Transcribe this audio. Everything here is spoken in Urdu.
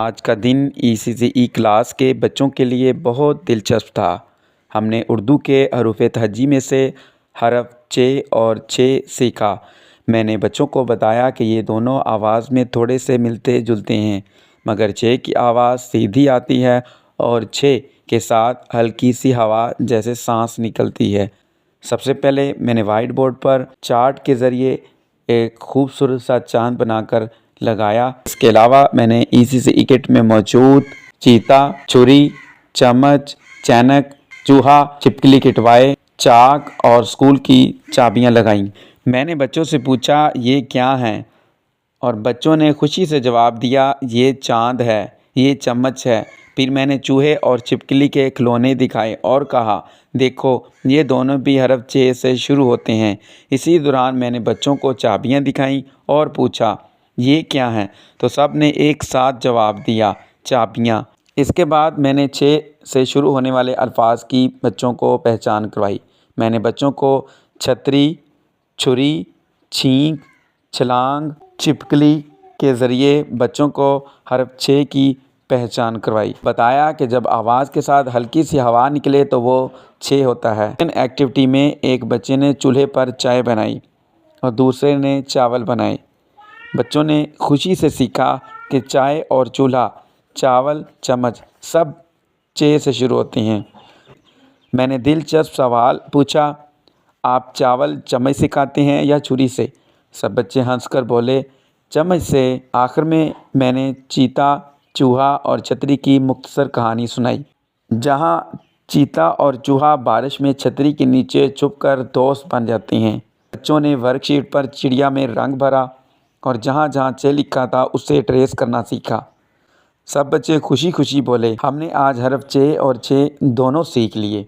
آج کا دن ECCE کلاس کے بچوں کے لیے بہت دلچسپ تھا۔ ہم نے اردو کے حروف تہجی میں سے حرف چ اور چ سیکھا۔ میں نے بچوں کو بتایا کہ یہ دونوں آواز میں تھوڑے سے ملتے جلتے ہیں، مگر چ کی آواز سیدھی آتی ہے اور چ کے ساتھ ہلکی سی ہوا جیسے سانس نکلتی ہے۔ سب سے پہلے میں نے وائٹ بورڈ پر چارٹ کے ذریعے ایک خوبصورت سا چاند بنا کر لگایا۔ اس کے علاوہ میں نے ECCE کٹ میں موجود چیتا، چھری، چمچ، چینک، چوہا، چھپکلی کے ٹوائے، چاک اور اسکول کی چابیاں لگائیں۔ میں نے بچوں سے پوچھا یہ کیا ہیں، اور بچوں نے خوشی سے جواب دیا یہ چاند ہے، یہ چمچ ہے۔ پھر میں نے چوہے اور چھپکلی کے کھلونے دکھائے اور کہا دیکھو یہ دونوں بھی حرف چ سے شروع ہوتے ہیں۔ اسی دوران میں نے بچوں کو چابیاں دکھائیں اور پوچھا یہ کیا ہیں، تو سب نے ایک ساتھ جواب دیا چابیاں۔ اس کے بعد میں نے چ سے شروع ہونے والے الفاظ کی بچوں کو پہچان کروائی۔ میں نے بچوں کو چھتری، چھری، چھینک، چھلانگ، چھپکلی کے ذریعے بچوں کو حرف چ کی پہچان کروائی۔ بتایا کہ جب آواز کے ساتھ ہلکی سی ہوا نکلے تو وہ چ ہوتا ہے۔ ایکٹیویٹی میں ایک بچے نے چولہے پر چائے بنائی اور دوسرے نے چاول بنائے۔ بچوں نے خوشی سے سیکھا کہ چائے اور چولہا، چاول، چمچ سب چ سے شروع ہوتے ہیں۔ میں نے دلچسپ سوال پوچھا آپ چاول چمچ سے کھاتے ہیں یا چھری سے؟ سب بچے ہنس کر بولے چمچ سے۔ آخر میں میں نے چیتا، چوہا اور چھتری کی مختصر کہانی سنائی، جہاں چیتا اور چوہا بارش میں چھتری کے نیچے چھپ کر دوست بن جاتے ہیں۔ بچوں نے ورک شیٹ پر چڑیا میں رنگ بھرا اور جہاں جہاں چ لکھا تھا اسے ٹریس کرنا سیکھا۔ سب بچے خوشی خوشی بولے ہم نے آج حرف چ اور چ دونوں سیکھ لیے۔